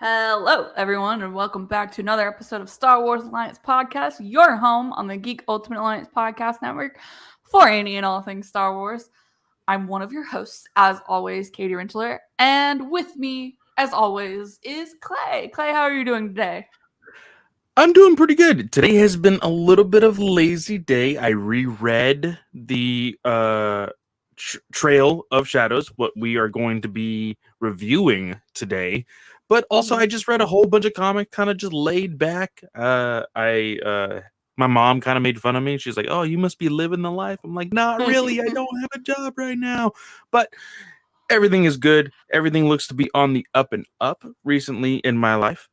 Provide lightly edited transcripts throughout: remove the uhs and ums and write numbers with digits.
Hello, everyone, and welcome back to another episode of Star Wars Alliance Podcast, your home on the Geek Ultimate Alliance Podcast Network for any and all things Star Wars. I'm one of your hosts, as always, Katie Rintler, and with me, as always, is Clay. Clay, how are you doing today? I'm doing pretty good. Today has been a little bit of a lazy day. I reread the Trail of Shadows, what we are going to be reviewing today. But also, I just read a whole bunch of comics, kind of just laid back. My mom kind of made fun of me. She's like, "Oh, you must be living the life." I'm like, "Not really. I don't have a job right now." But everything is good. Everything looks to be on the up and up recently in my life.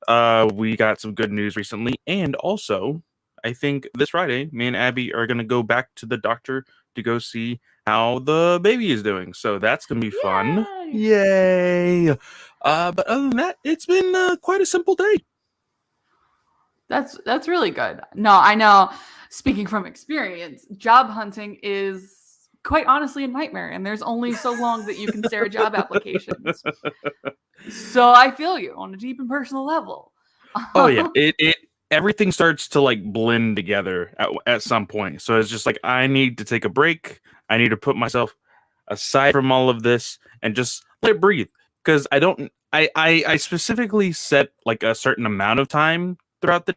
We got some good news recently. And also, I think this Friday, me and Abby are going to go back to the doctor to go see how the baby is doing. So that's going to be fun. Yay! But other than that, it's been quite a simple day. That's really good. No, I know. Speaking from experience, job hunting is quite honestly a nightmare, and there's only so long that you can stare at job applications. So I feel you on a deep and personal level. Oh yeah, it everything starts to like blend together at some point. So it's just like I need to take a break. I need to put myself aside from all of this and just let it breathe. Because I specifically set like a certain amount of time throughout the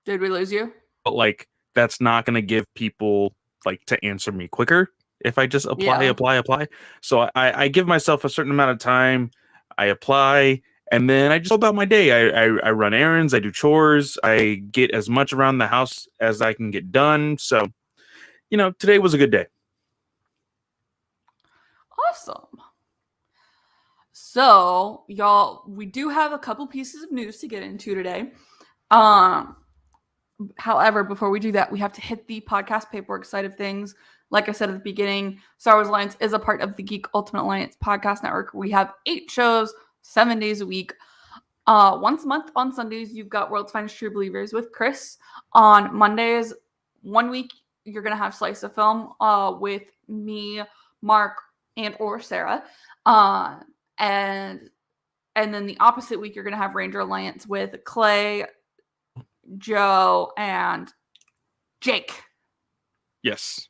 Did we lose you? but like that's not gonna give people like to answer me quicker if I just apply. So I give myself a certain amount of time, I apply, and then I just go about my day. I run errands, I do chores, I get as much around the house as I can get done. So, today was a good day. Awesome. So, y'all, we do have a couple pieces of news to get into today. However, before we do that, we have to hit the podcast paperwork side of things. Like I said at the beginning, Star Wars Alliance is a part of the Geek Ultimate Alliance podcast network. We have 8 shows, 7 days a week. Once a month on Sundays, you've got World's Finest True Believers with Chris. On Mondays, one week, you're going to have Slice of Film with me, Mark, and or Sarah. And then the opposite week, you're going to have Ranger Alliance with Clay, Joe, and Jake. Yes.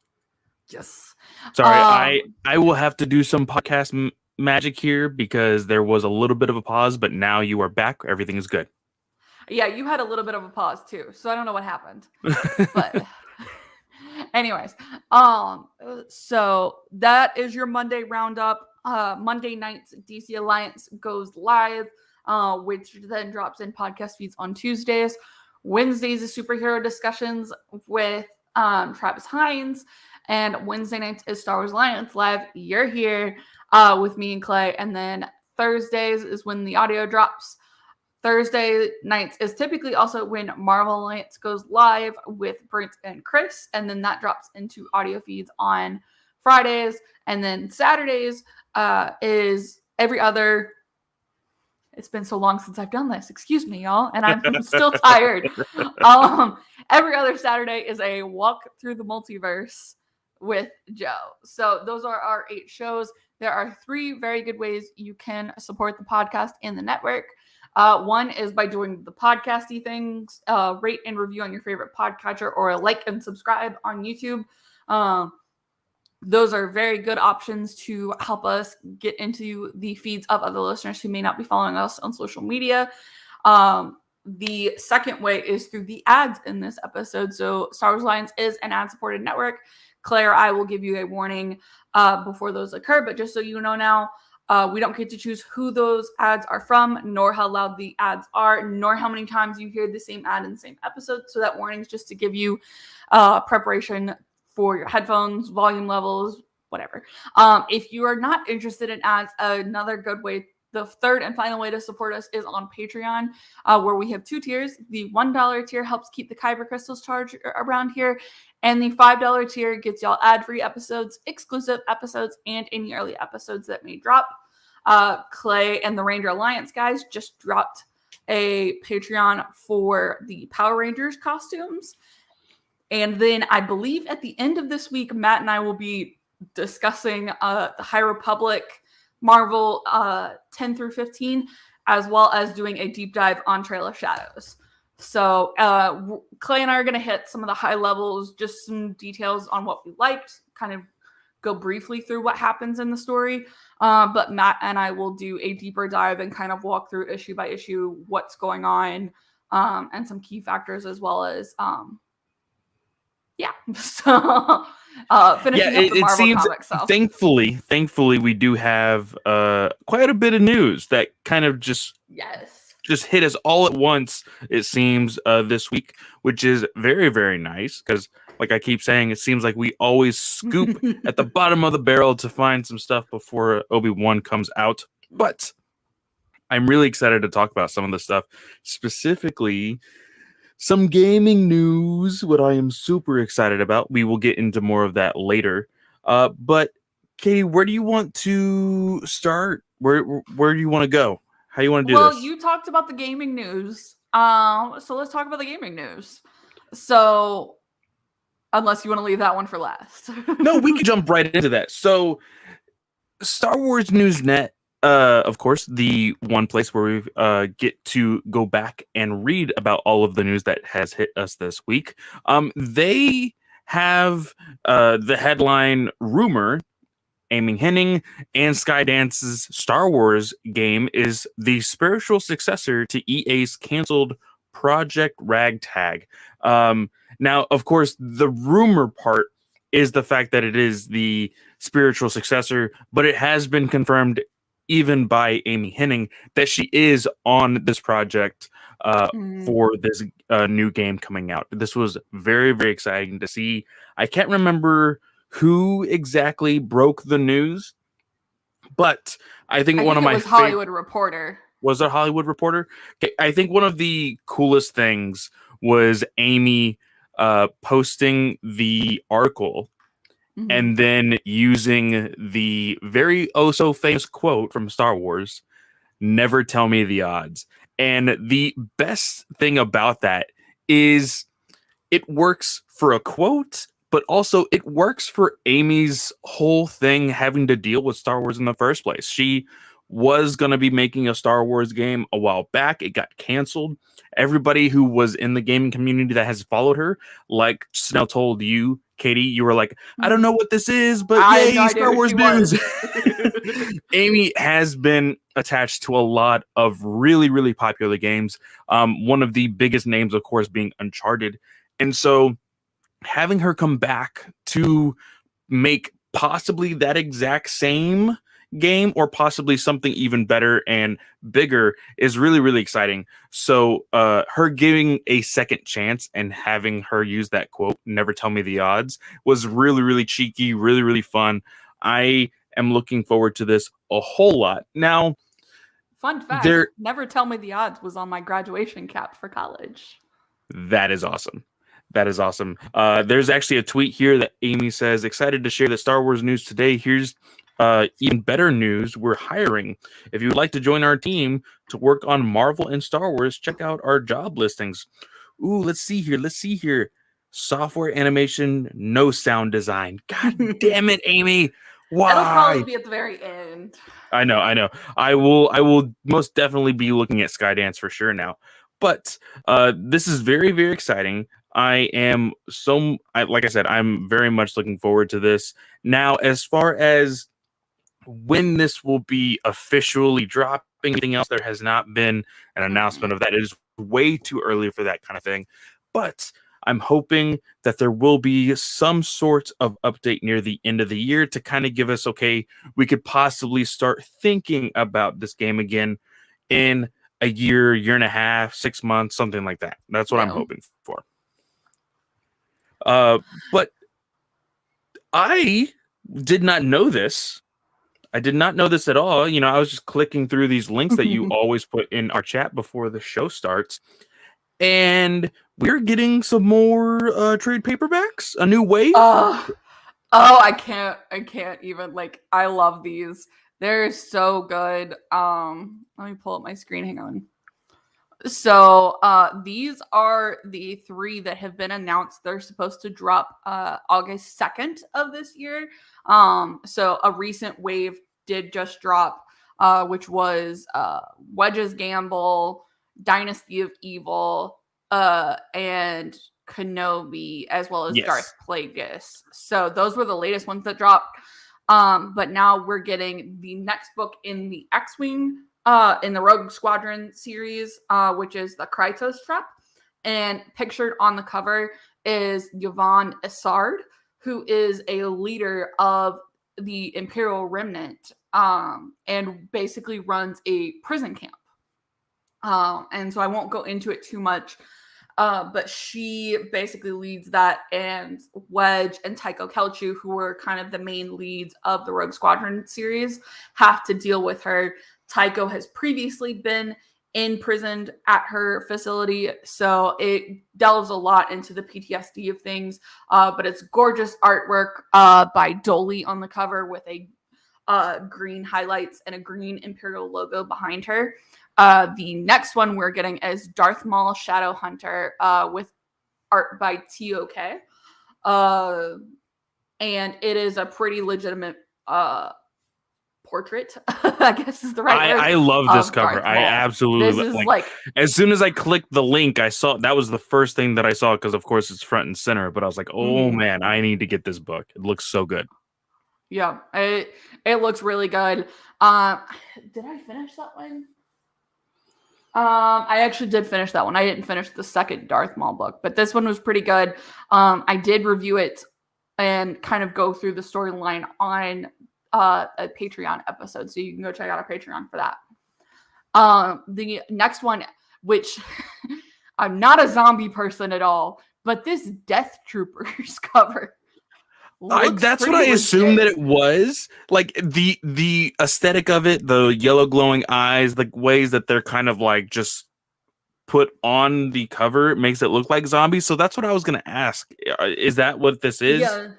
Sorry, I will have to do some podcast magic here because there was a little bit of a pause, but now you are back. Everything is good. Yeah, you had a little bit of a pause too, so I don't know what happened. But anyways, so that is your Monday roundup. Monday nights, DC Alliance goes live, which then drops in podcast feeds on Tuesdays. Wednesdays is superhero discussions with Travis Hines, and Wednesday nights is Star Wars Alliance Live. You're here with me and Clay, and then Thursdays is when the audio drops. Thursday nights is typically also when Marvel Alliance goes live with Brent and Chris, and then that drops into audio feeds on Fridays, and then Saturdays is every other. It's been so long since I've done this. Excuse me, y'all. And I'm still tired. Every other Saturday is a walk through the multiverse with Joe. So those are our 8 shows. There are 3 very good ways you can support the podcast and the network. One is by doing the podcasty things, rate and review on your favorite podcatcher, or like and subscribe on YouTube. Those are very good options to help us get into the feeds of other listeners who may not be following us on social media. The second way is through the ads in this episode. So Star Wars Alliance is an ad-supported network. Claire, I will give you a warning before those occur, but just so you know now, we don't get to choose who those ads are from, nor how loud the ads are, nor how many times you hear the same ad in the same episode. So that warning is just to give you preparation for your headphones, volume levels, whatever. If you are not interested in ads, another good way, the third and final way to support us is on Patreon, where we have 2 tiers. The $1 tier helps keep the Kyber crystals charged around here, and the $5 tier gets y'all ad-free episodes, exclusive episodes, and any early episodes that may drop. Clay and the Ranger Alliance guys just dropped a Patreon for the Power Rangers costumes. And then I believe at the end of this week, Matt and I will be discussing the High Republic, Marvel 10 through 15, as well as doing a deep dive on Trail of Shadows. So Clay and I are going to hit some of the high levels, just some details on what we liked, kind of go briefly through what happens in the story. But Matt and I will do a deeper dive and kind of walk through issue by issue what's going on, and some key factors, as well as so finishing up the it Marvel seems comics. So thankfully we do have quite a bit of news that kind of just hit us all at once, it seems, this week, which is very, very nice because, like I keep saying, it seems like we always scoop at the bottom of the barrel to find some stuff before Obi-Wan comes out. But I'm really excited to talk about some of the stuff, specifically some gaming news, what I am super excited about. We will get into more of that later. But Katie, where do you want to start? Where do you want to go? How do you want to do this? Well, you talked about the gaming news. So let's talk about the gaming news. So unless you want to leave that one for last. No, we can jump right into that. So Star Wars Newsnet, of course, the one place where we get to go back and read about all of the news that has hit us this week. They have the headline rumor: Amy Hennig and Skydance's Star Wars game is the spiritual successor to EA's canceled Project Ragtag. Now, of course, the rumor part is the fact that it is the spiritual successor, but it has been confirmed even by Amy Hennig that she is on this project for this new game coming out. This was very, very exciting to see. I can't remember who exactly broke the news, but I think one of my Hollywood Reporter. Was a Hollywood Reporter? Okay, I think one of the coolest things was Amy posting the article and then using the very so famous quote from Star Wars, "Never tell me the odds." And the best thing about that is it works for a quote, but also it works for Amy's whole thing having to deal with Star Wars in the first place. She was going to be making a Star Wars game a while back. It got canceled. Everybody who was in the gaming community that has followed her, like Snell told you, Katie, you were like, I don't know what this is, but yay, no Star Wars news. Amy has been attached to a lot of really, really popular games. One of the biggest names, of course, being Uncharted. And so having her come back to make possibly that exact same game or possibly something even better and bigger is really, really exciting. So her giving a second chance and having her use that quote, "Never tell me the odds," was really, really cheeky, really, really fun. I am looking forward to this a whole lot. Now, fun fact, "Never tell me the odds" was on my graduation cap for college. That is awesome. That is awesome. There's actually a tweet here that Amy says, "Excited to share the Star Wars news today. Here's even better news. We're hiring. If you would like to join our team to work on Marvel and Star Wars, check out our job listings." Ooh, let's see here. Software animation, no sound design. God damn it, Amy. Why? It'll probably be at the very end. I know. I will most definitely be looking at Skydance for sure now. But this is very, very exciting. I am like I said, I'm very much looking forward to this. Now, as far as when this will be officially dropping, anything else, there has not been an announcement of that. It is way too early for that kind of thing. But I'm hoping that there will be some sort of update near the end of the year to kind of give us, okay, we could possibly start thinking about this game again in a year and a half, 6 months, something like that. That's what I'm hoping for. But I did not know this. I did not know this at all. You know, I was just clicking through these links that you always put in our chat before the show starts. And we're getting some more trade paperbacks, a new wave. I can't even, like, I love these. They're so good. Let me pull up my screen. Hang on. So these are the 3 that have been announced. They're supposed to drop August 2nd of this year. So a recent wave did just drop, which was Wedge's Gamble, Dynasty of Evil, and Kenobi, as well as Darth Yes. Plagueis. So those were the latest ones that dropped. But now we're getting the next book in the X-Wing in the Rogue Squadron series, which is the Krytos Trap. And pictured on the cover is Yvonne Essard, who is a leader of the Imperial Remnant, and basically runs a prison camp. And so I won't go into it too much, but she basically leads that, and Wedge and Tycho Kelchu, who were kind of the main leads of the Rogue Squadron series, have to deal with her. Tycho has previously been imprisoned at her facility, so it delves a lot into the PTSD of things, but it's gorgeous artwork by Dolly on the cover with a green highlights and a green Imperial logo behind her. The next one we're getting is Darth Maul Shadowhunter with art by TOK. And it is a pretty legitimate portrait, I guess is the right word. I love this cover. I absolutely This is like as soon as I clicked the link, I saw that was the first thing that I saw, because of course it's front and center, but I was like, oh man, I need to get this book. It looks so good. Yeah, it looks really good. Did I finish that one? I actually did finish that one. I didn't finish the second Darth Maul book, but this one was pretty good. I did review it and kind of go through the storyline on a Patreon episode, so you can go check out our Patreon for that. The next one, which I'm not a zombie person at all, but this Death Troopers cover. That's what I assumed that it was. Like the aesthetic of it, the yellow glowing eyes, the ways that they're kind of like just put on the cover makes it look like zombies. So that's what I was going to ask. Is that what this is? Yeah.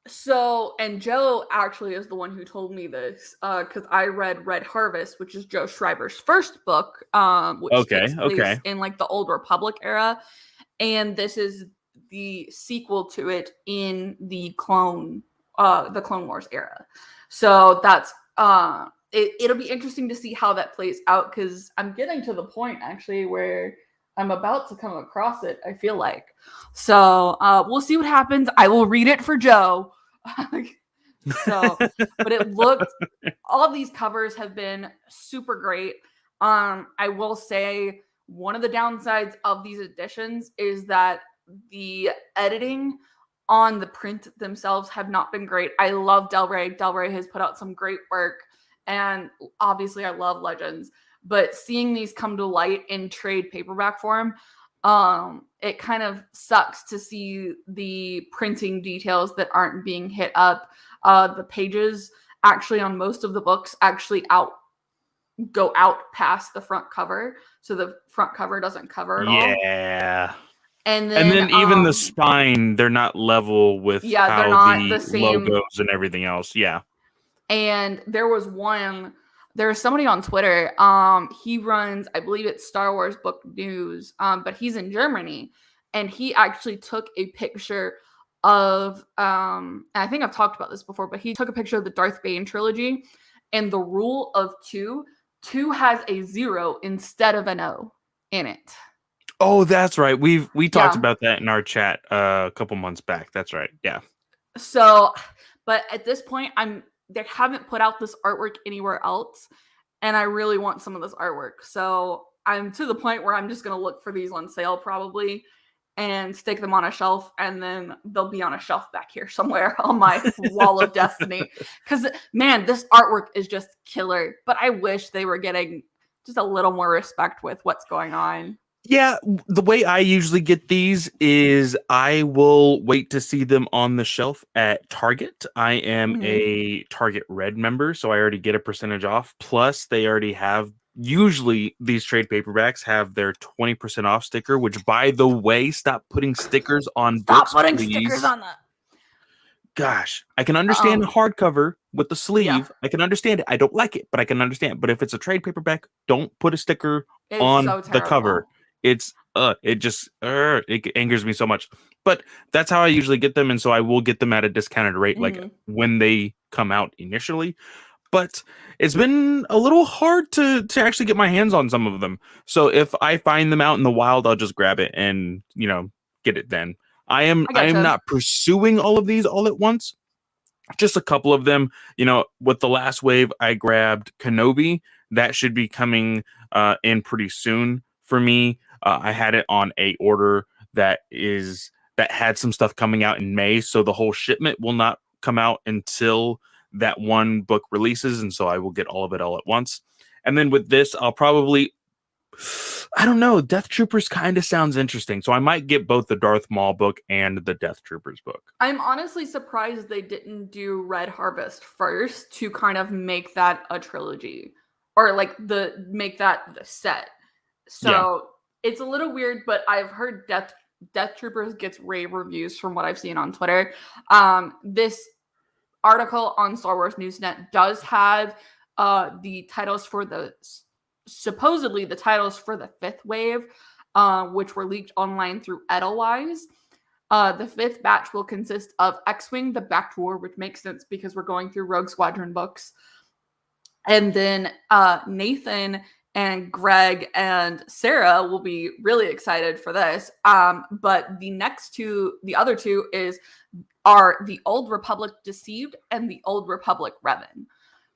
So, and Joe actually is the one who told me this, because I read Red Harvest, which is Joe Schreiber's first book, which takes place in like the Old Republic era, and this is the sequel to it in the Clone Wars era. So that's it'll be interesting to see how that plays out, because I'm getting to the point actually where I'm about to come across it, I feel like. So we'll see what happens. I will read it for Joe. So, but it looked, all of these covers have been super great. I will say one of the downsides of these editions is that the editing on the print themselves have not been great. I love Del Rey. Del Rey has put out some great work, and obviously I love Legends. But seeing these come to light in trade paperback form, it kind of sucks to see the printing details that aren't being hit up. The pages actually on most of the books actually go out past the front cover, so the front cover doesn't cover it all. Yeah. And then even the spine, they're not level with how they're not the same logos and everything else. Yeah. And there was somebody on Twitter, he runs, I believe it's Star Wars Book News, but he's in Germany, and he actually took a picture of, and I think I've talked about this before, but he took a picture of the Darth Bane trilogy, and the rule of 2 has a 0 instead of an O in it. Oh, that's right. We talked about that in our chat a couple months back. That's right. Yeah. So, but at this point, they haven't put out this artwork anywhere else, and I really want some of this artwork. So I'm to the point where I'm just going to look for these on sale probably and stick them on a shelf, and then they'll be on a shelf back here somewhere on my wall of destiny. Because, man, this artwork is just killer, but I wish they were getting just a little more respect with what's going on. Yeah, the way I usually get these is I will wait to see them on the shelf at Target. I am a Target Red member, so I already get a percentage off. Plus, they already have, usually these trade paperbacks have their 20% off sticker, which, by the way, stop putting stickers on books, putting please. Stickers on that. Gosh, I can understand the hardcover with the sleeve. Yeah. I can understand it. I don't like it, but I can understand. But if it's a trade paperback, don't put a sticker on the cover. it angers me so much. But that's how I usually get them, and so I will get them at a discounted rate, like Mhm. when they come out initially. But it's been a little hard to actually get my hands on some of them. So if I find them out in the wild, I'll just grab it and get it then. I I am gotcha. not pursuing all of these all at once. Just a couple of them. With the last wave, I grabbed Kenobi. That should be coming in pretty soon for me. I had it on a order that had some stuff coming out in May, so the whole shipment will not come out until that one book releases, and so I will get all of it all at once. And then with this, I don't know, Death Troopers kind of sounds interesting, so I might get both the Darth Maul book and the Death Troopers book. I'm honestly surprised they didn't do Red Harvest first to kind of make that a trilogy, or like make that the set. So it's a little weird, but I've heard Death Troopers gets rave reviews from what I've seen on Twitter. This article on Star Wars Newsnet does have the titles for supposedly the titles for the fifth wave, which were leaked online through Edelweiss. The fifth batch will consist of X-Wing, the Back War, which makes sense because we're going through Rogue Squadron books. And then Nathan and Greg and Sarah will be really excited for this. But the other two are the Old Republic Deceived and the Old Republic Revan.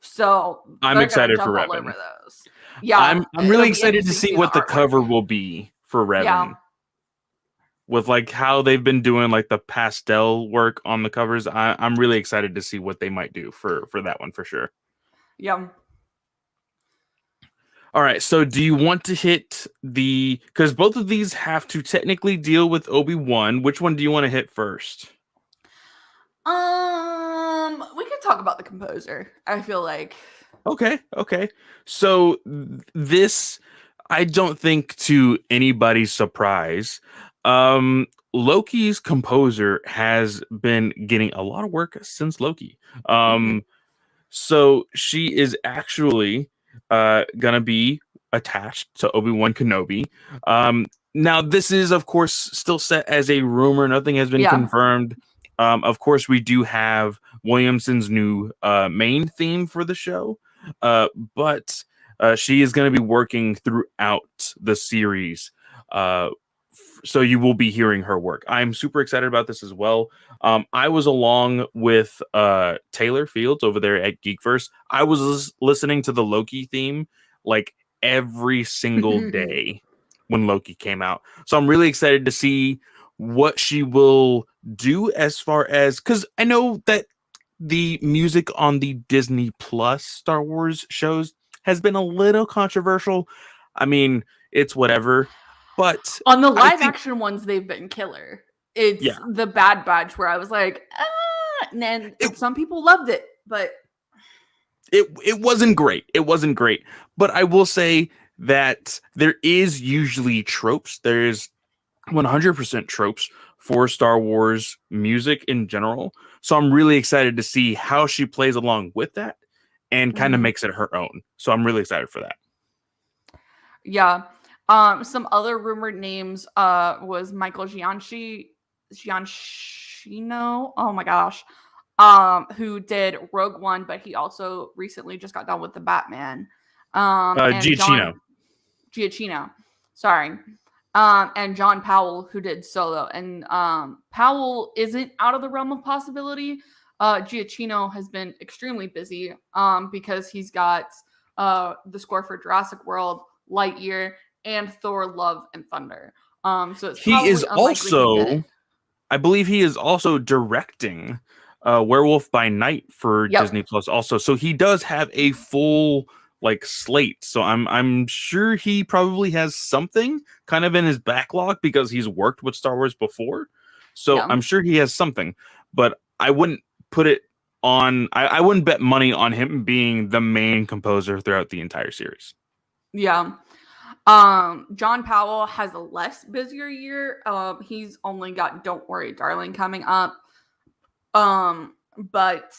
So I'm excited for Revan. Over those. Yeah, I'm really excited to see what the cover will be for Revan. Yeah. With like how they've been doing like the pastel work on the covers, I'm really excited to see what they might do for that one for sure. Yeah. All right, so do you want to hit because both of these have to technically deal with Obi-Wan. Which one do you want to hit first? We could talk about the composer, I feel like. Okay. So this, I don't think to anybody's surprise, Loki's composer has been getting a lot of work since Loki. So she is actually gonna be attached to Obi-Wan Kenobi. Now this is of course still set as a rumor. Nothing has been confirmed. Of course, we do have Williamson's new main theme for the show, but she is going to be working throughout the series. So you will be hearing her work. I'm super excited about this as well. I was along with Taylor Fields over there at Geekverse. I was listening to the Loki theme like every single day when Loki came out. So I'm really excited to see what she will do as far as, because I know that the music on the Disney Plus Star Wars shows has been a little controversial. I mean, it's whatever. But on the live action ones, they've been killer. It's the Bad Batch where I was like, and then some people loved it, but it wasn't great. It wasn't great. But I will say that there is usually tropes. There's 100% tropes for Star Wars music in general. So I'm really excited to see how she plays along with that and kind of makes it her own. So I'm really excited for that. Yeah. Some other rumored names was Michael Gianchino. Oh my gosh. Who did Rogue One, but he also recently just got done with the Batman. Giacchino. Giacchino. Sorry. And John Powell, who did Solo. And Powell isn't out of the realm of possibility. Giacchino has been extremely busy because he's got the score for Jurassic World, Lightyear, and Thor: Love and Thunder. So it's he is also, I believe he is also directing Werewolf by Night for Disney Plus also. So he does have a full like slate. So I'm sure he probably has something kind of in his backlog because he's worked with Star Wars before. So I'm sure he has something, but I wouldn't put it on. I wouldn't bet money on him being the main composer throughout the entire series. Yeah. John Powell has a less busier year. He's only got Don't Worry, Darling coming up. But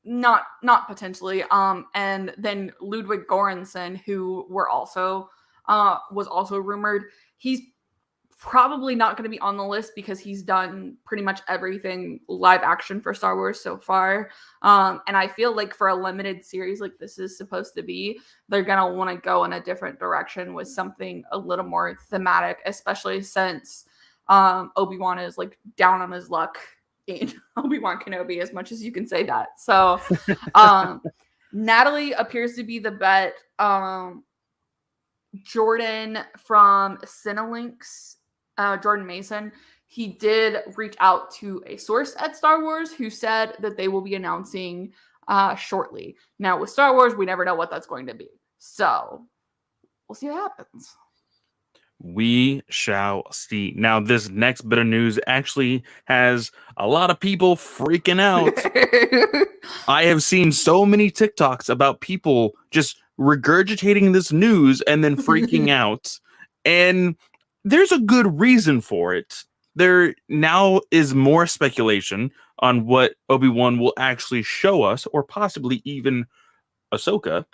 not potentially. And then Ludwig Göransson, who we're also was also rumored. He's probably not going to be on the list because he's done pretty much everything live action for Star Wars so far. And I feel like for a limited series like this is supposed to be, they're going to want to go in a different direction with something a little more thematic, especially since Obi-Wan is like down on his luck in Obi-Wan Kenobi, as much as you can say that. So Natalie appears to be the bet. Jordan from Cinelinx, Jordan Mason, he did reach out to a source at Star Wars who said that they will be announcing shortly. Now, with Star Wars, we never know what that's going to be. So we'll see what happens. We shall see. Now, this next bit of news actually has a lot of people freaking out. I have seen so many TikToks about people just regurgitating this news and then freaking out. And there's a good reason for it. There now is more speculation on what Obi-Wan will actually show us, or possibly even Ahsoka.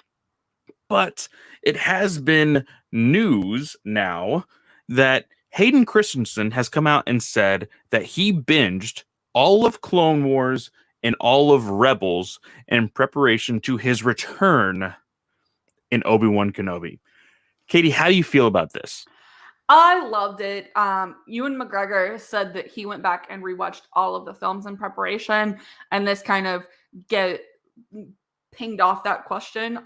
But it has been news now that Hayden Christensen has come out and said that he binged all of Clone Wars and all of Rebels in preparation to his return in Obi-Wan Kenobi. Katie, how do you feel about this? I loved it. Ewan McGregor said that he went back and rewatched all of the films in preparation, and this kind of pinged off that question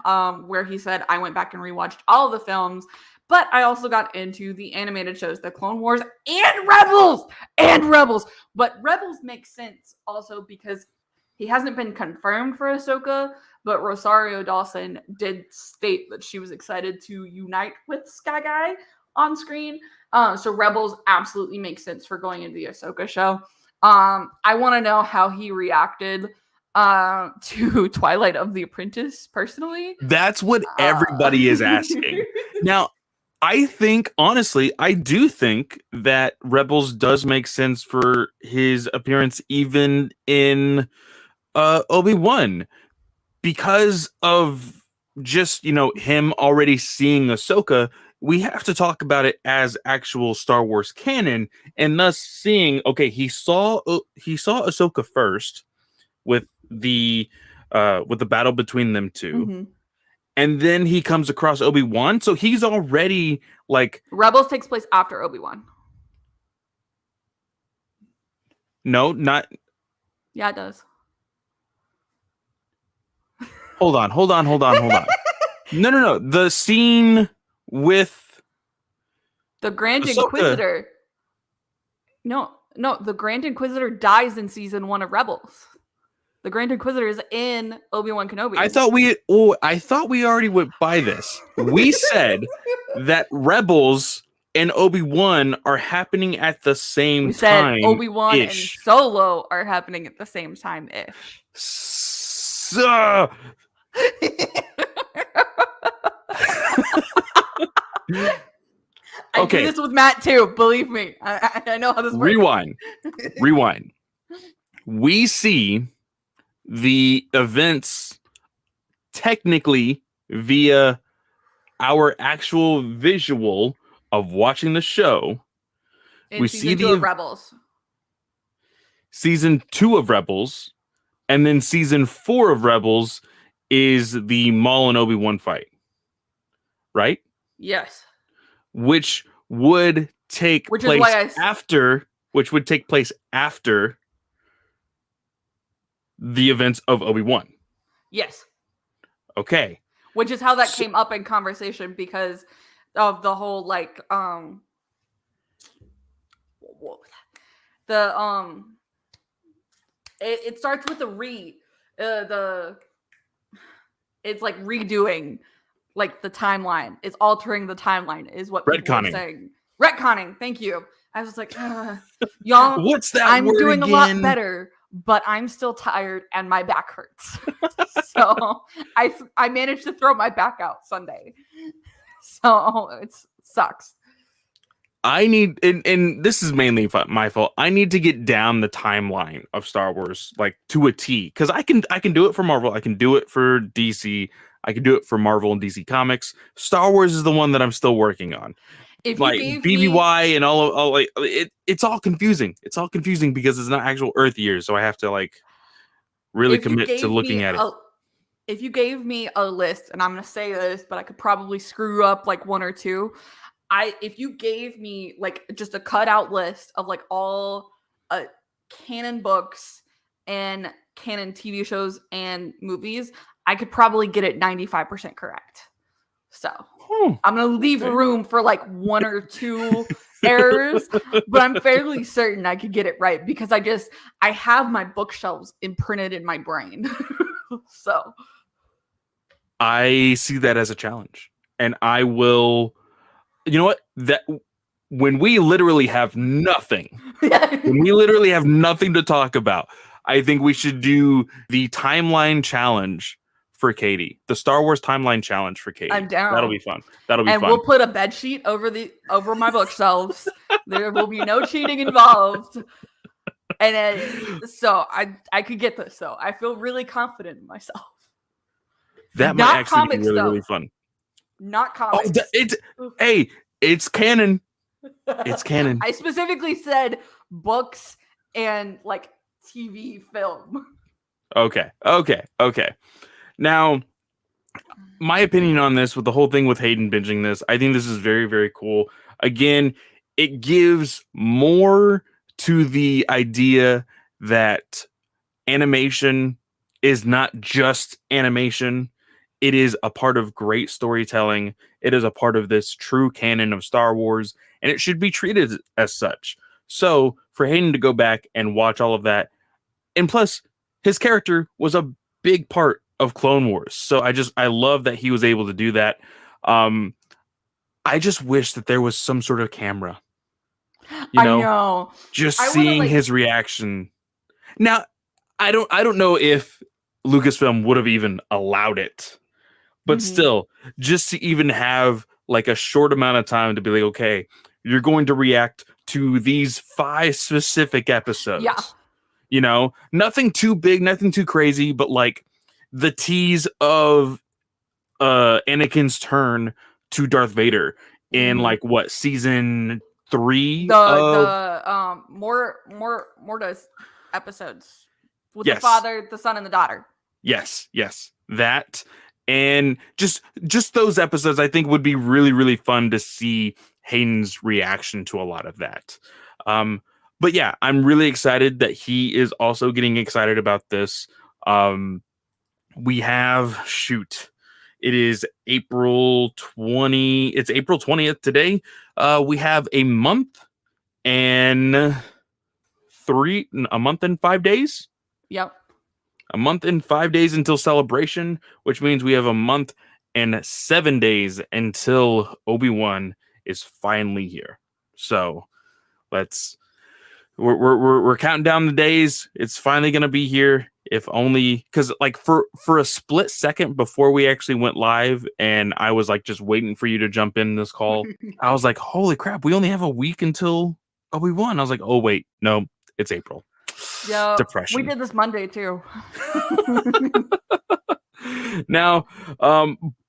where he said, I went back and rewatched all of the films, but I also got into the animated shows, the Clone Wars and Rebels. But Rebels makes sense also because he hasn't been confirmed for Ahsoka, but Rosario Dawson did state that she was excited to unite with Sky Guy on screen. So Rebels absolutely makes sense for going into the Ahsoka show. I want to know how he reacted to Twilight of the Apprentice personally. That's what everybody is asking. Now, I think, honestly, I do think that Rebels does make sense for his appearance even in Obi-Wan, because of just, him already seeing Ahsoka. We have to talk about it as actual Star Wars canon, and thus seeing, okay, he saw Ahsoka first with the battle between them two. Mm-hmm. And then he comes across Obi-Wan, so he's already like... Rebels takes place after Obi-Wan. No, not... Yeah, it does. Hold on. No. The scene with... The Grand Ahsoka. Inquisitor. No, the Grand Inquisitor dies in season 1 of Rebels. The Grand Inquisitor is in Obi-Wan Kenobi. I thought we already went by this. We said that Rebels and Obi-Wan are happening at the same time. Obi-Wan and Solo are happening at the same time ish. So... I do this with Matt too. Believe me, I know how this works. Rewind. We see the events technically via our actual visual of watching the show. We see the Rebels. Season 2 of Rebels, and then season 4 of Rebels is the Maul and Obi-Wan fight. Right? Yes. Which would take place after the events of Obi-Wan. Yes. Okay. Which is how that came up in conversation because of the whole it starts with it's like redoing like the timeline. It's altering the timeline is what people are saying. Retconning. Thank you. I was like, y'all, what's that? I'm word doing again? A lot better, but I'm still tired and my back hurts. So I managed to throw my back out Sunday. So it sucks. I need, and this is mainly my fault. I need to get down the timeline of Star Wars like to a T, because I can do it for Marvel, I can do it for DC, I can do it for Marvel and DC Comics. Star Wars is the one that I'm still working on. If you Like gave BBY me and all like it's all confusing. It's all confusing because it's not actual Earth years, so I have to like really if you commit to gave looking me at it. if you gave me a list, and I'm gonna say this, but I could probably screw up like one or two. If you gave me like just a cutout list of like all canon books and canon TV shows and movies, I could probably get it 95% correct. So I'm gonna leave room for like one or two errors, but I'm fairly certain I could get it right because I have my bookshelves imprinted in my brain. So I see that as a challenge, and I will. You know what? That when we literally have nothing, when we literally have nothing to talk about, I think we should do the timeline challenge for Katie. The Star Wars timeline challenge for Katie. I'm down. That'll be fun. That'll be and fun. we'll put a bed sheet over my bookshelves. There will be no cheating involved. And then, so I could get this. So I feel really confident in myself. That might Not actually comics, be really, though. really fun. Not comics. Hey, it's canon. It's canon. I specifically said books and like TV film. Okay. Now, my opinion on this, with the whole thing with Hayden binging this, I think this is very, very cool. Again, it gives more to the idea that animation is not just animation. It is a part of great storytelling. It is a part of this true canon of Star Wars, and it should be treated as such. So for Hayden to go back and watch all of that, and plus his character was a big part of Clone Wars. So I love that he was able to do that. I just wish that there was some sort of camera. I know. Just seeing his reaction. Now, I don't know if Lucasfilm would have even allowed it. But still, just to even have like a short amount of time to be like, okay, you're going to react to these 5 specific episodes. Yeah. You know, nothing too big, nothing too crazy, but like the tease of Anakin's turn to Darth Vader in like what, season 3? The Mortis episodes with the father, the son, and the daughter. Yes, that. And just those episodes, I think, would be really, really fun to see Hayden's reaction to a lot of that. But yeah, I'm really excited that he is also getting excited about this. We have, it is April 20. It's April 20th today. We have a month and 5 days. Yep. A month and 5 days until Celebration, which means we have a month and 7 days until Obi-Wan is finally here. So we're counting down the days. It's finally gonna be here. If only because like for a split second before we actually went live, and I was like just waiting for you to jump in this call. I was like, holy crap, we only have a week until Obi-Wan. I was like, oh wait, no, it's April. Yeah, depression. We did this Monday too. Now,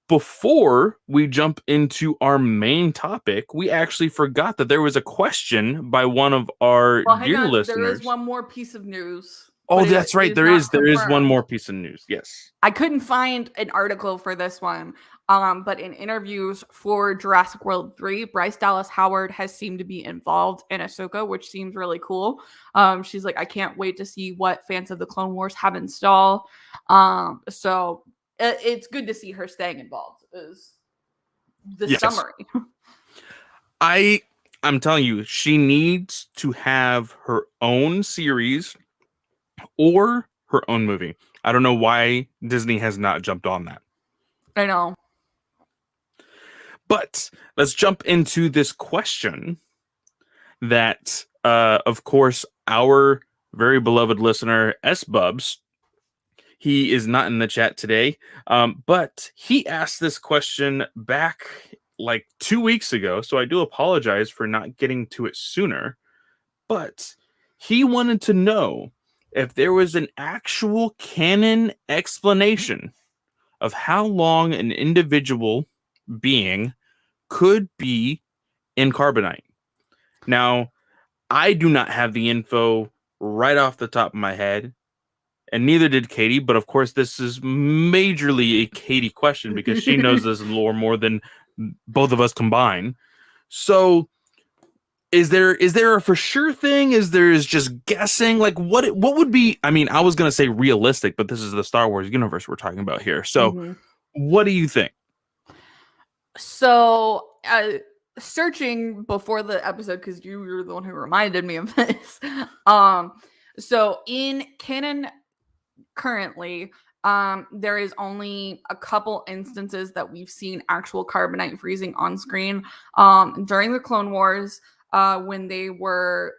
before we jump into our main topic, we actually forgot that there was a question by one of our dear listeners. There is one more piece of news. Oh, that's right. There is one more piece of news. Yes. I couldn't find an article for this one. But in interviews for Jurassic World 3, Bryce Dallas Howard has seemed to be involved in Ahsoka, which seems really cool. She's like, I can't wait to see what fans of the Clone Wars have in stall. So it's good to see her staying involved. Is the summary. I'm telling you, she needs to have her own series or her own movie. I don't know why Disney has not jumped on that. I know. But let's jump into this question that, of course, our very beloved listener, S-Bubs, he is not in the chat today, but he asked this question back like 2 weeks ago, so I do apologize for not getting to it sooner. But he wanted to know if there was an actual canon explanation of how long an individual being could be in carbonite. Now, I do not have the info right off the top of my head, and neither did Katie, but of course this is majorly a Katie question because she knows this lore more than both of us combined. So is there a for sure thing? Is just guessing? Like what would be, I mean, I was gonna say realistic, but this is the Star Wars universe we're talking about here. So what do you think? So searching before the episode, because you were the one who reminded me of this. So in canon currently, there is only a couple instances that we've seen actual carbonite freezing on screen. During the Clone Wars, when they were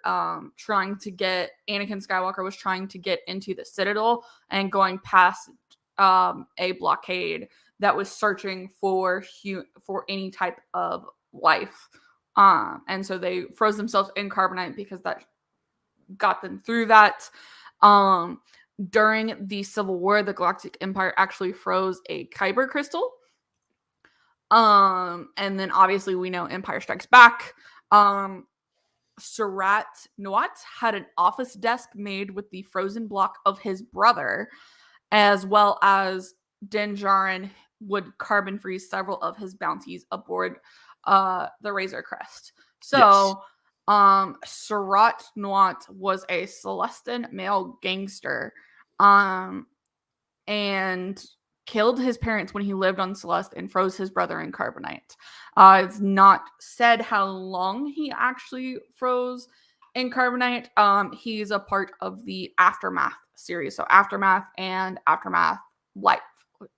trying to get Anakin Skywalker was trying to get into the Citadel and going past a blockade that was searching for any type of life. And so they froze themselves in carbonite because that got them through that. During the Civil War, the Galactic Empire actually froze a Kyber crystal. And then obviously we know Empire Strikes Back. Surat Nuat had an office desk made with the frozen block of his brother, as well as Din Djarin would carbon freeze several of his bounties aboard the Razor Crest. So, Surat Nuat was a Celestin male gangster, and killed his parents when he lived on Celeste and froze his brother in carbonite. It's not said how long he actually froze in carbonite. He's a part of the Aftermath series. So Aftermath and Aftermath Life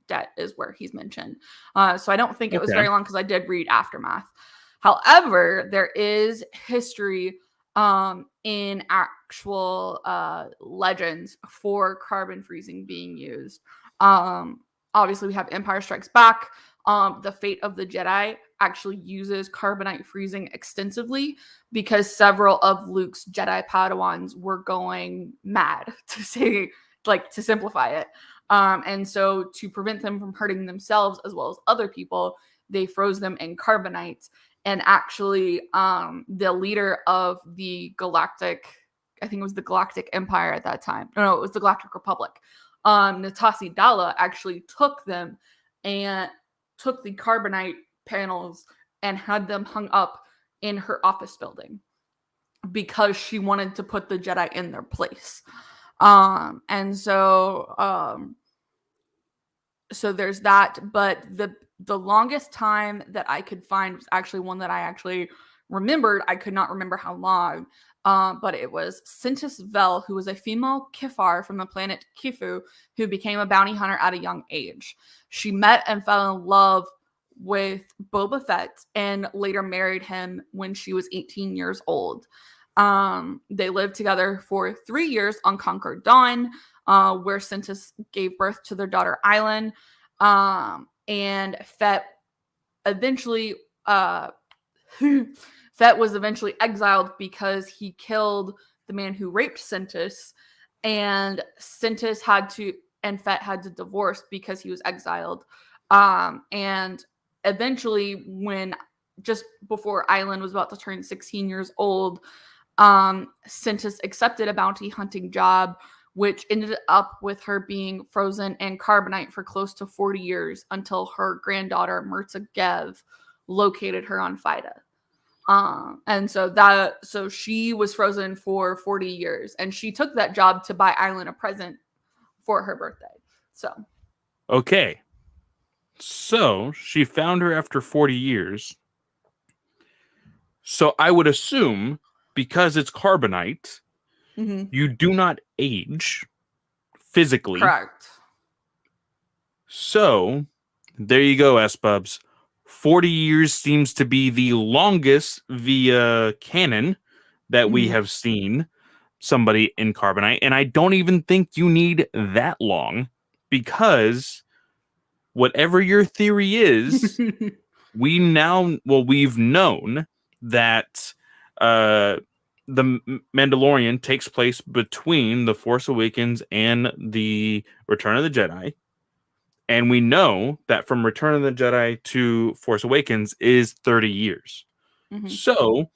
Debt is where he's mentioned. So I don't think it was very long because I did read Aftermath. However, there is history in actual legends for carbon freezing being used. Obviously, we have Empire Strikes Back. The Fate of the Jedi actually uses carbonite freezing extensively because several of Luke's Jedi Padawans were going mad, to simplify it. And so to prevent them from hurting themselves as well as other people, they froze them in carbonite. And actually, the leader of the Galactic, I think it was the Galactic Empire at that time. No, it was the Galactic Republic. Natasi Dala actually took them and took the carbonite panels and had them hung up in her office building because she wanted to put the Jedi in their place. And so there's that. But the longest time that I could find was actually one that I actually remembered. I could not remember how long. But it was Sintis Vel, who was a female Kifar from the planet Kifu, who became a bounty hunter at a young age. She met and fell in love with Boba Fett and later married him when she was 18 years old. They lived together for 3 years on Conquer Dawn, where Sintis gave birth to their daughter Island. And Fett eventually Fett was eventually exiled because he killed the man who raped Sintis, and Fett had to divorce because he was exiled. And eventually, when just before Island was about to turn 16 years old, Sintis accepted a bounty hunting job, which ended up with her being frozen in carbonite for close to 40 years until her granddaughter, Mirza Gev, located her on Fida. And so she was frozen for 40 years, and she took that job to buy Island a present for her birthday. So, okay. So she found her after 40 years. So I would assume because it's carbonite, you do not age physically. Correct. So there you go, S-Bubs. 40 years seems to be the longest via canon that we have seen somebody in carbonite. And I don't even think you need that long because whatever your theory is, we've known that the Mandalorian takes place between The Force Awakens and the Return of the Jedi. And we know that from Return of the Jedi to Force Awakens is 30 years. Mm-hmm. So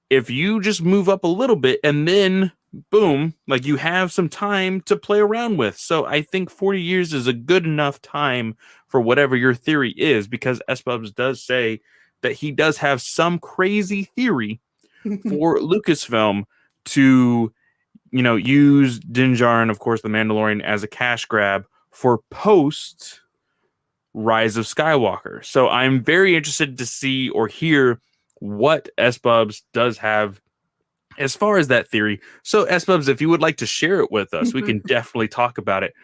if you just move up a little bit and then boom, like you have some time to play around with. So I think 40 years is a good enough time for whatever your theory is, because S-Bubs does say that he does have some crazy theory for Lucasfilm to, use Din Djarin, of course, the Mandalorian, as a cash grab for post Rise of Skywalker. So I'm very interested to see or hear what S-Bubs does have as far as that theory. So S-Bubs, if you would like to share it with us, we can definitely talk about it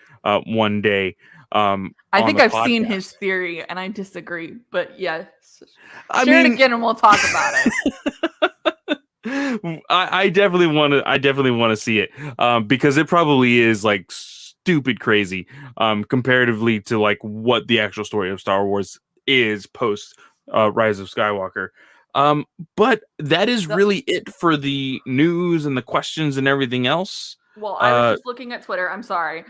one day. I think I've seen his theory and I disagree, but yes. Share it again and we'll talk about it. I definitely want to see it because it probably is like stupid crazy comparatively to like what the actual story of Star Wars is post Rise of Skywalker. But that is really it for the news and the questions and everything else. Well, I was just looking at Twitter. I'm sorry.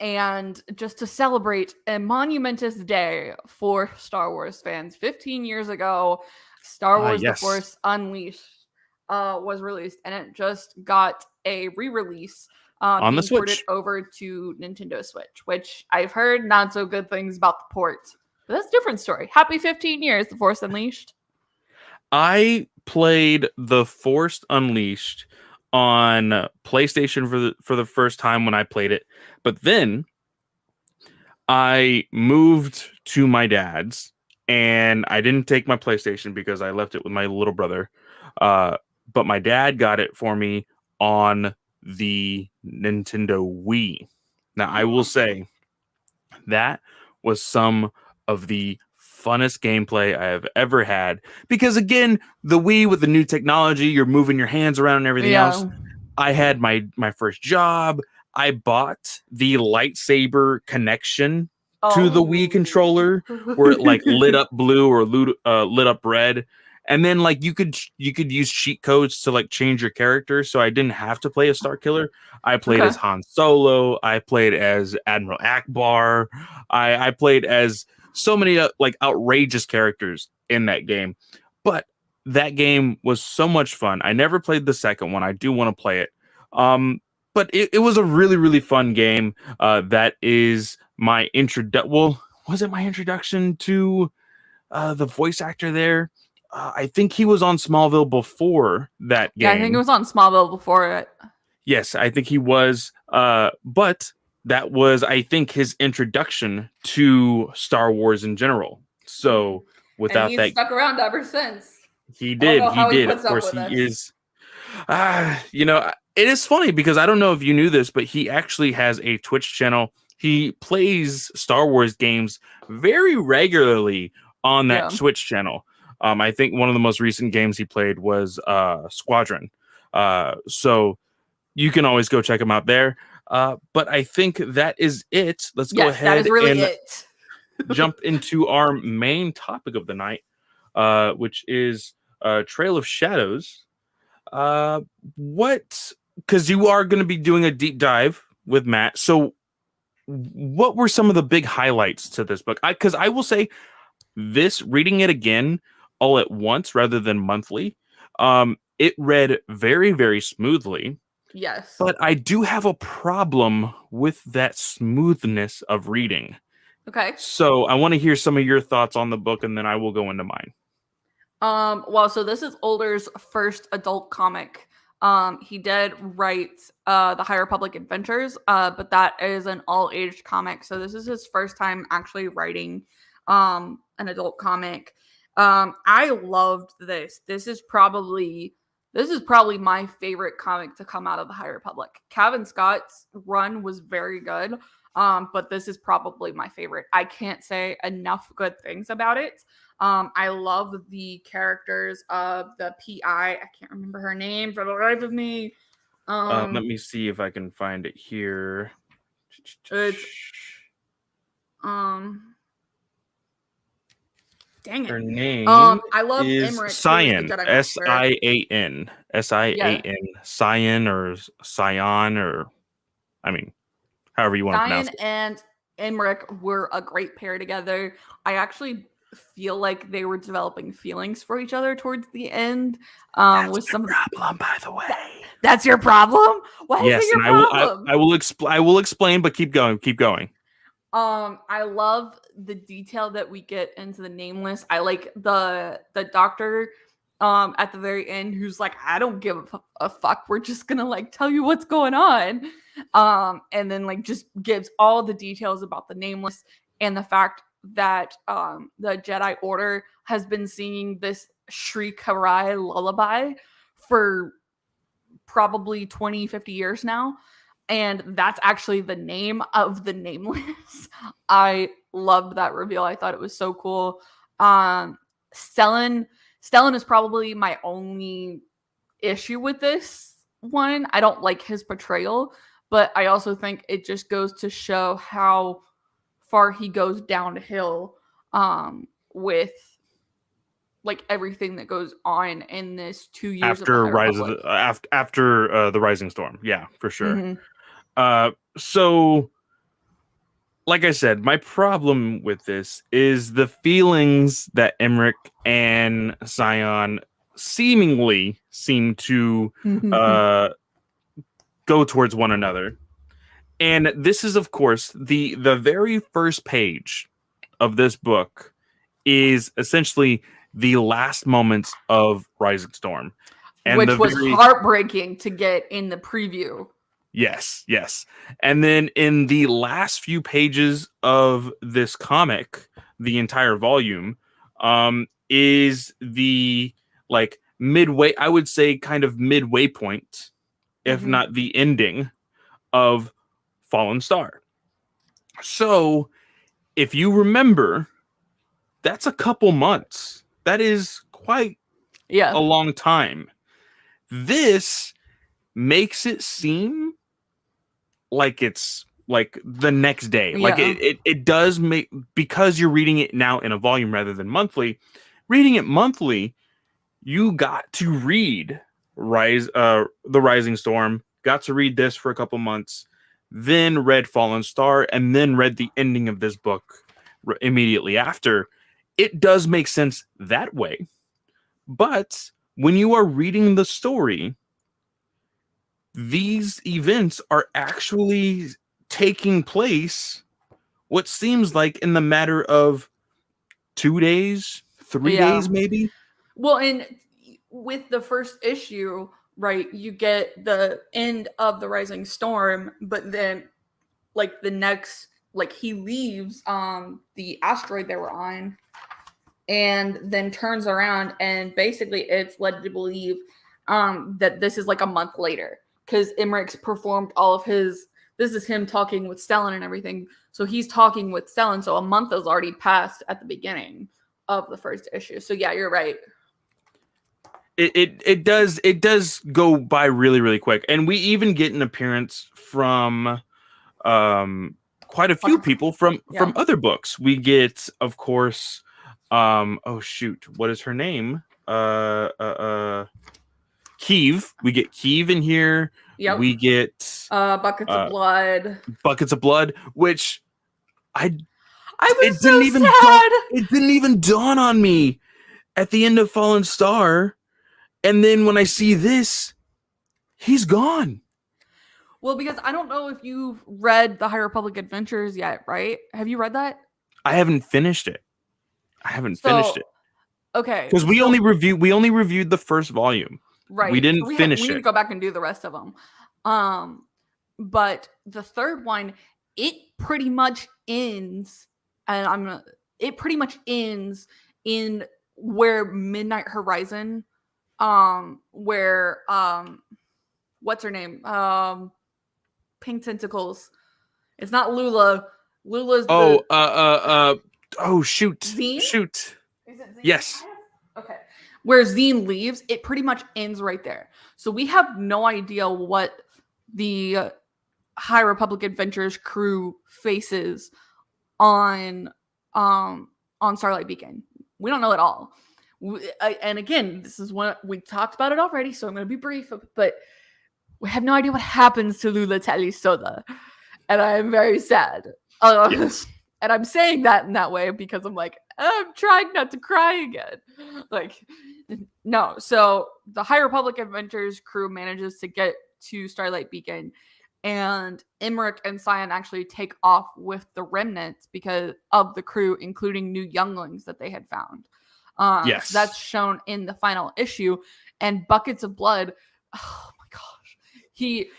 And just to celebrate a monumentous day for Star Wars fans, 15 years ago, Star Wars The Force Unleashed was released, and it just got a re-release on the Switch, ported over to Nintendo Switch, which I've heard not so good things about the port. But that's a different story. Happy 15 years, The Force Unleashed. I played The Force Unleashed on PlayStation for the first time when I played it, but then I moved to my dad's and I didn't take my PlayStation because I left it with my little brother. But my dad got it for me on the Nintendo Wii. Now, I will say that was some of the funnest gameplay I have ever had, because again, the Wii with the new technology, you're moving your hands around and everything else. I had my first job. I bought the lightsaber connection to the Wii controller where it like lit up blue or lit up red. And then like you could use cheat codes to like change your character. So I didn't have to play as Star Killer. I played as Han Solo. I played as Admiral Akbar. I played as so many like outrageous characters in that game. But that game was so much fun. I never played the second one. I do want to play it. But it was a really, really fun game. That is my was it my introduction to the voice actor there? I think he was on Smallville before that game. Yeah, I think it was on Smallville before it. Yes, I think he was. But that was, I think, his introduction to Star Wars in general. So without and he's stuck around ever since. He did. Of course, he is. It is funny because I don't know if you knew this, but he actually has a Twitch channel. He plays Star Wars games very regularly on that Twitch channel. I think one of the most recent games he played was Squadron. So you can always go check him out there. But I think that is it. Let's go ahead that is really it. jump into our main topic of the night, which is Trail of Shadows. Because you are going to be doing a deep dive with Matt. So what were some of the big highlights to this book? Because I will say this, reading it again all at once rather than monthly, it read very, very smoothly. Yes. But I do have a problem with that smoothness of reading. Okay. So I want to hear some of your thoughts on the book, and then I will go into mine. Well, so this is Older's first adult comic. He did write the High Republic Adventures, but that is an all-age comic. So this is his first time actually writing an adult comic. I loved this. This is probably my favorite comic to come out of the High Republic. Kevin Scott's run was very good, but this is probably my favorite. I can't say enough good things about it. I love the characters of the PI. I can't remember her name for the life of me. Let me see if I can find it here. It's Dang it. Her name I love is Emmerich, who is the Cyan. Jedi Master. Sian. Yeah. Sian. Cyan or Scion or I mean, however you want to pronounce Diane it. and Emmerich were a great pair together. I actually feel like they were developing feelings for each other towards the end. With some problem, by the way. That's your problem? Why is Yes, it your and problem? I will explain, but keep going, keep going. I love the detail that we get into the nameless. I like the doctor at the very end who's like, I don't give a fuck. We're just gonna like tell you what's going on. And then like just gives all the details about the nameless and the fact that the Jedi Order has been singing this Shri Karai lullaby for probably 20, 50 years now. And that's actually the name of the nameless. I loved that reveal. I thought it was so cool. Stellan is probably my only issue with this one. I don't like his portrayal, but I also think it just goes to show how far he goes downhill with like everything that goes on in this 2 years of the After High Republic. after the Rising Storm. Yeah, for sure. Mm-hmm. So like I said, my problem with this is the feelings that Emmerich and Scion seemingly seem to go towards one another. And this is, of course, the very first page of this book is essentially the last moments of Rising Storm. And Which was heartbreaking to get in the preview. Yes, yes. And then in the last few pages of this comic, the entire volume, is the like midway, I would say kind of midway point, if not the ending of Fallen Star. So if you remember, that's a couple months. That is quite a long time. This makes it seem like it's like the next day. Like it does make, because you're reading it now in a volume rather than monthly, reading it monthly, you got to read the Rising Storm, got to read this for a couple months, then read Fallen Star, and then read the ending of this book immediately after. It does make sense that way. But when you are reading the story, these events are actually taking place what seems like in the matter of 2 days, 3 days, maybe. Well, and with the first issue, right, you get the end of the Rising Storm, but then like the next, like he leaves the asteroid they were on and then turns around and basically it's led to believe that this is like a month later because Emmerich's performed all of his, this is him talking with Stellan and everything. So he's talking with Stellan. So a month has already passed at the beginning of the first issue. So yeah, you're right. It does go by really, really quick. And we even get an appearance from quite a few people from other books. We get, of course, oh shoot, what is her name? Kiev. We get Kiev in here. Yep. We get Buckets of Blood. Buckets of Blood, which I was so sad. It didn't even dawn on me at the end of Fallen Star. And then when I see this, he's gone. Well, because I don't know if you've read the High Republic Adventures yet, right? Have you read that? I haven't finished it. Finished it. Okay. Because we only reviewed the first volume. Right. We didn't finish it. We need to go back and do the rest of them. But the third one, it pretty much ends, and it pretty much ends in where Midnight Horizon, where what's her name? Pink Tentacles. It's not Lula. Lula's oh shoot. Zine? Shoot. Is it Zine? Yes. Okay. Where Zine leaves, it pretty much ends right there. So we have no idea what the High Republic Adventures crew faces on Starlight Beacon. We don't know at all. And again, this is one we talked about it already, so I'm going to be brief. But we have no idea what happens to Lula Soda, and I am very sad. Yes. And I'm saying that in that way because I'm like, I'm trying not to cry again. Like, no. So the High Republic Adventures crew manages to get to Starlight Beacon, and Emmerich and Cyan actually take off with the remnants because of the crew, including new younglings that they had found. Yes. So that's shown in the final issue, and Buckets of Blood. Oh my gosh. He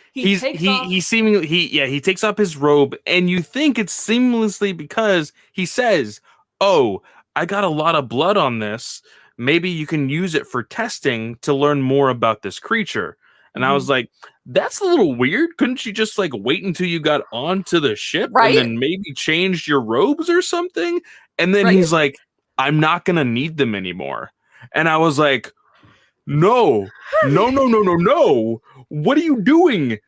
takes off his robe, and you think it's seamlessly because he says, "Oh, I got a lot of blood on this. Maybe you can use it for testing to learn more about this creature." And I was like, "That's a little weird. Couldn't you just like wait until you got onto the ship and then maybe changed your robes or something?" And then he's like, "I'm not gonna need them anymore." And I was like, No. What are you doing?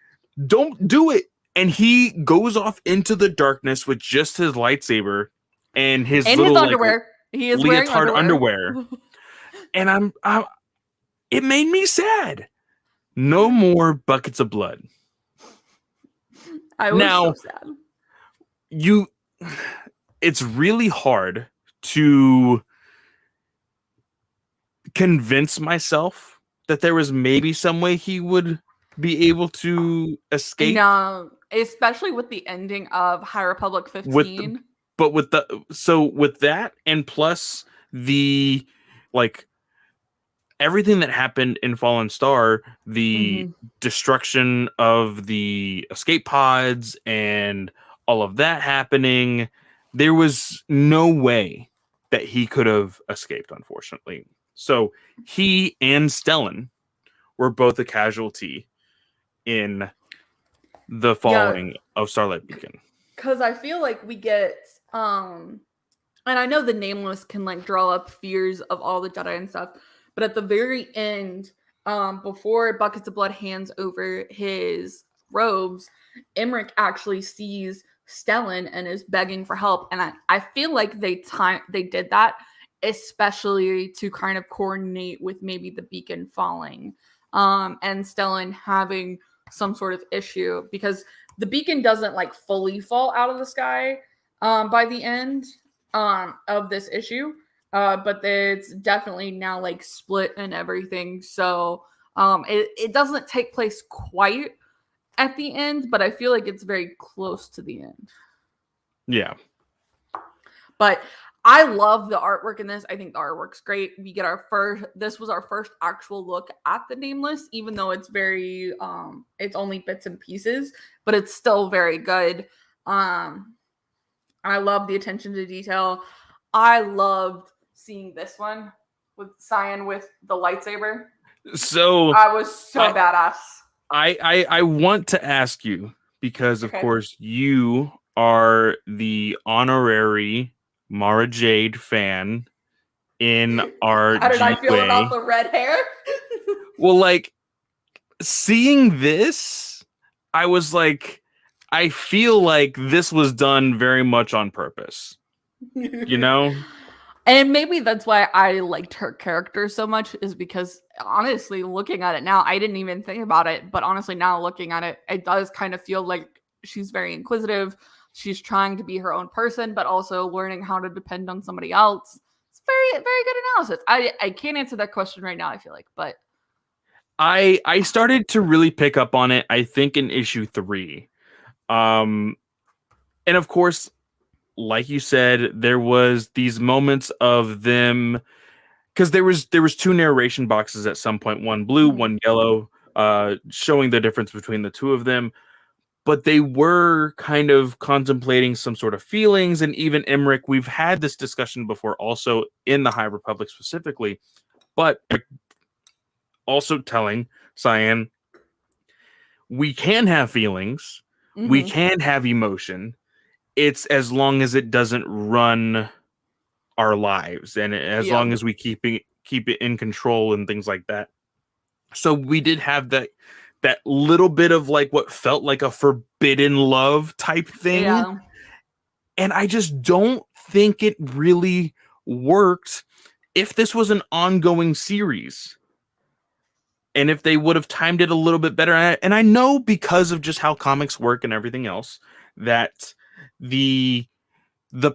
Don't do it. And he goes off into the darkness with just his lightsaber and his little his underwear. He is leotard wearing underwear. And it made me sad. No more Buckets of Blood. I was so sad. It's really hard to convince myself that there was maybe some way he would be able to escape. No, especially with the ending of High Republic 15. With that, and plus the like everything that happened in Fallen Star, the destruction of the escape pods and all of that happening, there was no way that he could have escaped, unfortunately. So he and Stellan were both a casualty in the falling of Starlight Beacon. Because I feel like we get, and I know the Nameless can like draw up fears of all the Jedi and stuff, but at the very end, before Buckets of Blood hands over his robes, Emmerich actually sees Stellan and is begging for help. And I feel like they did that especially to kind of coordinate with maybe the beacon falling and Stellan having some sort of issue, because the beacon doesn't like fully fall out of the sky by the end of this issue, but it's definitely now like split and everything. So it doesn't take place quite at the end, but I feel like it's very close to the end. Yeah. But I love the artwork in this. I think the artwork's great. We get this was our first actual look at the Nameless, even though it's very, it's only bits and pieces, but it's still very good. I love the attention to detail. I loved seeing this one with Cyan with the lightsaber. So I was so badass. I want to ask you, because of course you are the honorary Mara Jade fan in our How did I feel about the red hair? Well, like, seeing this, I was like, I feel like this was done very much on purpose. You know? And maybe that's why I liked her character so much, is because honestly, looking at it now, I didn't even think about it, but honestly, now looking at it, it does kind of feel like she's very inquisitive. She's trying to be her own person, but also learning how to depend on somebody else. It's very, very good analysis. I can't answer that question right now, I feel like, but I started to really pick up on it, I think, in issue 3. And of course, like you said, there was these moments of them, because there was 2 narration boxes at some point, one blue, one yellow, showing the difference between the two of them. But they were kind of contemplating some sort of feelings, and even Emmerich, we've had this discussion before also in the High Republic specifically, but also telling Cyan, we can have feelings, we can have emotion, it's as long as it doesn't run our lives, and as long as we keep it in control and things like that. So we did have that little bit of like what felt like a forbidden love type thing. Yeah. And I just don't think it really worked if this was an ongoing series. And if they would have timed it a little bit better. And I know because of just how comics work and everything else, that the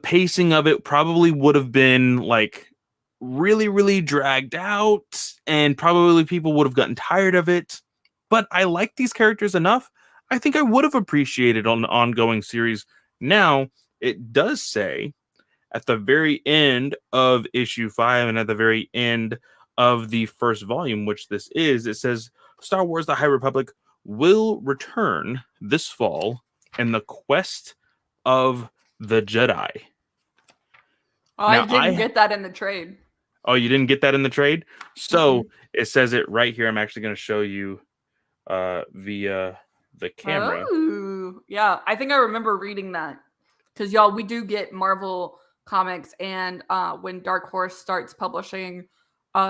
pacing of it probably would have been like really, really dragged out, and probably people would have gotten tired of it. But I like these characters enough. I think I would have appreciated on the ongoing series. Now, it does say at the very end of issue 5 and at the very end of the first volume, which this is, it says Star Wars The High Republic will return this fall in the quest of the Jedi. Oh, I didn't get that in the trade. Oh, you didn't get that in the trade? So it says it right here. I'm actually going to show you via the camera. Oh, yeah. I think I remember reading that. Because, y'all, we do get Marvel comics, and when Dark Horse starts publishing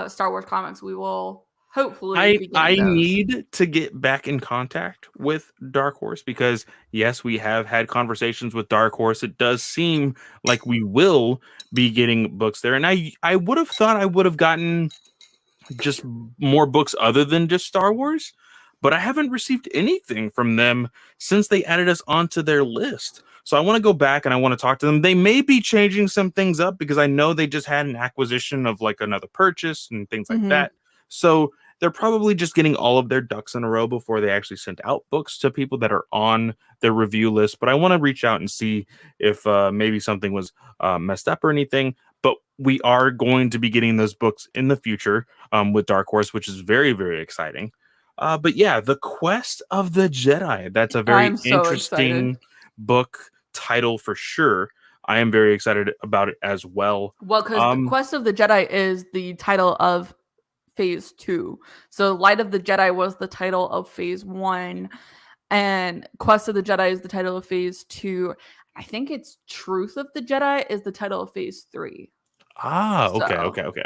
Star Wars comics, we will hopefully be I getting those. need to get back in contact with Dark Horse because, yes, we have had conversations with Dark Horse. It does seem like we will be getting books there. And I would have thought I would have gotten just more books other than just Star Wars, but I haven't received anything from them since they added us onto their list. So I want to go back and I want to talk to them. They may be changing some things up because I know they just had an acquisition of like another purchase and things like that. So they're probably just getting all of their ducks in a row before they actually sent out books to people that are on their review list. But I want to reach out and see if maybe something was messed up or anything. But we are going to be getting those books in the future with Dark Horse, which is very, very exciting. But yeah, The Quest of the Jedi. That's a very interesting book title for sure. I am very excited about it as well. Well, because The Quest of the Jedi is the title of Phase 2. So Light of the Jedi was the title of Phase 1. And Quest of the Jedi is the title of Phase 2. I think it's Truth of the Jedi is the title of Phase 3. Okay.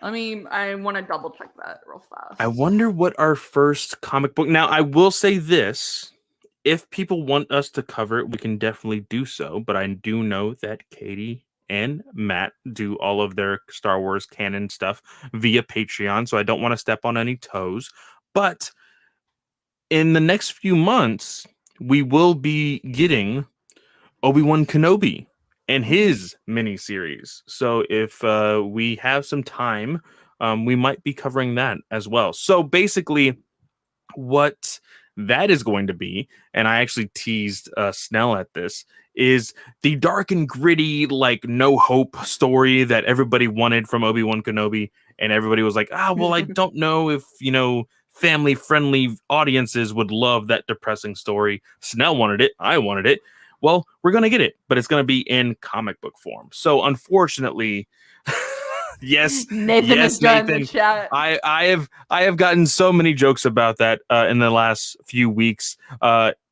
I mean, I want to double check that real fast. I wonder what our first comic book... Now, I will say this. If people want us to cover it, we can definitely do so. But I do know that Katie and Matt do all of their Star Wars canon stuff via Patreon. So I don't want to step on any toes. But in the next few months, we will be getting Obi-Wan Kenobi and his miniseries. So if we have some time, we might be covering that as well. So basically, what that is going to be, and I actually teased Snell at this, is the dark and gritty, like no hope story that everybody wanted from Obi-Wan Kenobi, and everybody was like, well, I don't know if, family-friendly audiences would love that depressing story. Snell wanted it. I wanted it. Well, we're going to get it, but it's going to be in comic book form. So unfortunately, Nathan. The chat. I have gotten so many jokes about that in the last few weeks.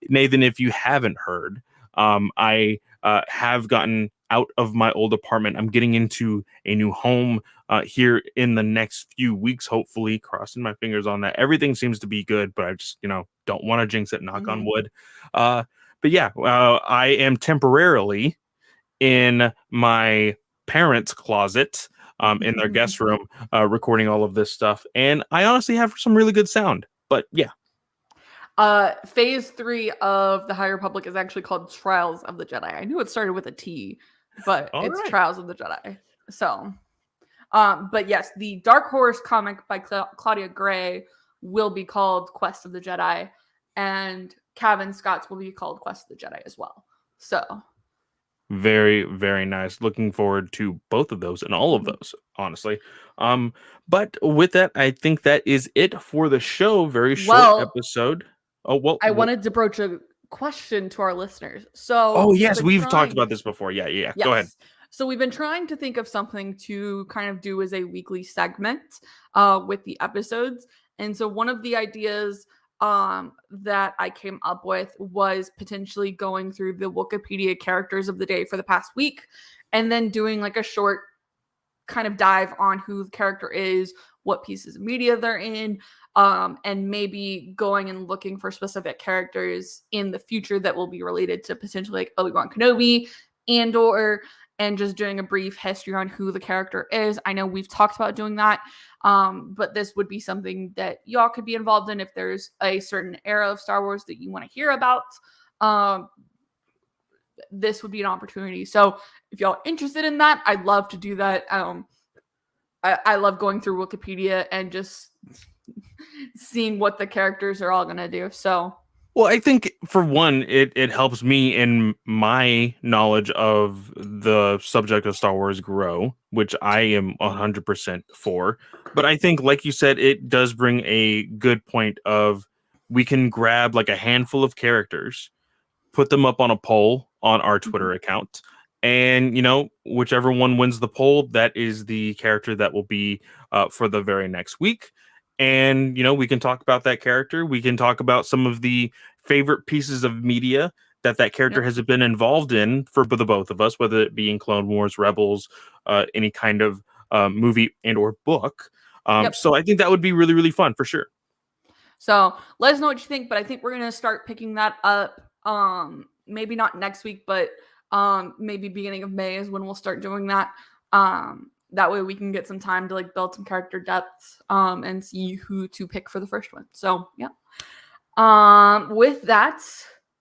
Nathan, if you haven't heard, I have gotten out of my old apartment. I'm getting into a new home here in the next few weeks, hopefully, crossing my fingers on that. Everything seems to be good, but I just, don't want to jinx it, knock on wood. But yeah, I am temporarily in my parents' closet in their guest room recording all of this stuff. And I honestly have some really good sound. But yeah. Phase 3 of The High Republic is actually called Trials of the Jedi. I knew it started with a T, but it's Trials of the Jedi. So, but yes, the Dark Horse comic by Claudia Gray will be called Quest of the Jedi, and Kevin Scott's will be called Quest of the Jedi as well. So very, very nice. Looking forward to both of those and all of those, honestly. But with that, I think that is it for the show. Very short episode. I wanted to broach a question to our listeners. So yes, we've talked about this before. Yeah. Yes. Go ahead. So we've been trying to think of something to kind of do as a weekly segment with the episodes. And so one of the ideas that I came up with was potentially going through the Wikipedia characters of the day for the past week, and then doing like a short kind of dive on who the character is, what pieces of media they're in, and maybe going and looking for specific characters in the future that will be related to potentially like Obi-Wan Kenobi, Andor, and just doing a brief history on who the character is. I know we've talked about doing that, but this would be something that y'all could be involved in if there's a certain era of Star Wars that you want to hear about. This would be an opportunity. So if y'all are interested in that, I'd love to do that. I love going through Wikipedia and just seeing what the characters are all going to do. So, well, I think for one, it helps me in my knowledge of the subject of Star Wars grow, which I am 100% for. But I think, like you said, it does bring a good point of we can grab like a handful of characters, put them up on a poll on our Twitter account, and whichever one wins the poll, that is the character that will be for the very next week. And we can talk about that character. We can talk about some of the favorite pieces of media that character has been involved in for the both of us, whether it be in Clone Wars, Rebels, any kind of movie and or book. So I think that would be really, really fun for sure. So let us know what you think, but I think we're going to start picking that up. Maybe not next week, but maybe beginning of May is when we'll start doing that. That way we can get some time to like build some character depth and see who to pick for the first one. So yeah. With that,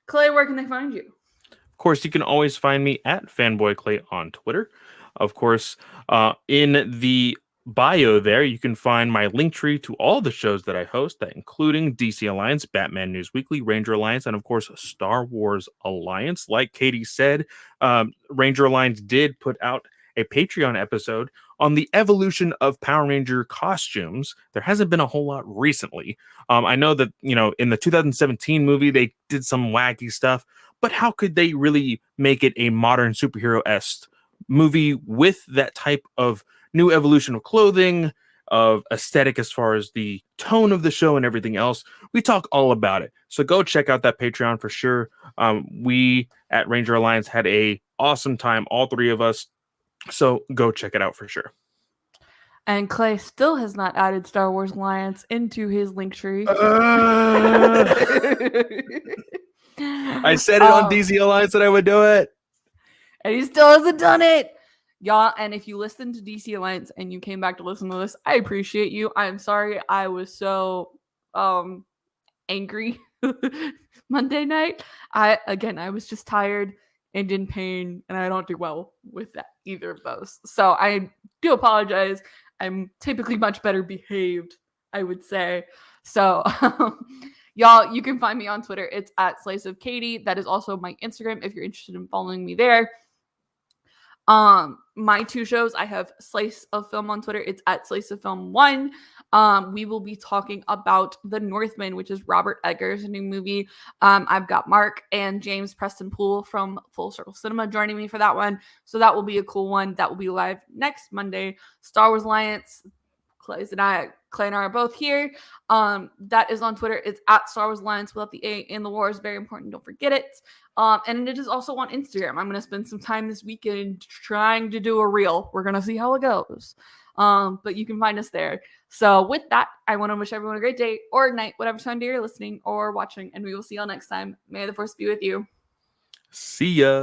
Clay, where can they find you? Of course, you can always find me at FanboyClay on Twitter. Of course, in the bio there, you can find my link tree to all the shows that I host, that including DC Alliance, Batman News Weekly, Ranger Alliance, and of course, Star Wars Alliance. Like Katie said, Ranger Alliance did put out a Patreon episode on the evolution of Power Ranger costumes. There hasn't been a whole lot recently. I know that, in the 2017 movie, they did some wacky stuff, but how could they really make it a modern superhero-esque movie with that type of new evolution of clothing, of aesthetic as far as the tone of the show and everything else? We talk all about it. So go check out that Patreon for sure. We at Ranger Alliance had a awesome time, all three of us. So go check it out for sure. And Clay still has not added Star Wars Alliance into his link tree. I said it on DC Alliance that I would do it. And he still hasn't done it. Y'all, and if you listened to DC Alliance and you came back to listen to this, I appreciate you. I'm sorry I was so angry Monday night. I was just tired and in pain, and I don't do well with that, either of those. So I do apologize. I'm typically much better behaved, I would say. So y'all, you can find me on Twitter. It's at Slice of Katie. That is also my Instagram if you're interested in following me there. My two shows, I have Slice of Film on Twitter. It's at Slice of Film 1. We will be talking about The Northman, which is Robert Eggers' new movie. I've got Mark and James Preston Poole from Full Circle Cinema joining me for that one. So that will be a cool one. That will be live next Monday. Star Wars Alliance, Clay and I are both here. That is on Twitter. It's at Star Wars Alliance without the A in the war is very important. Don't forget it. And it is also on Instagram. I'm going to spend some time this weekend trying to do a reel. We're going to see how it goes. But you can find us there. So with that, I want to wish everyone a great day or night, whatever time you're listening or watching. And we will see y'all next time. May the Force be with you. See ya.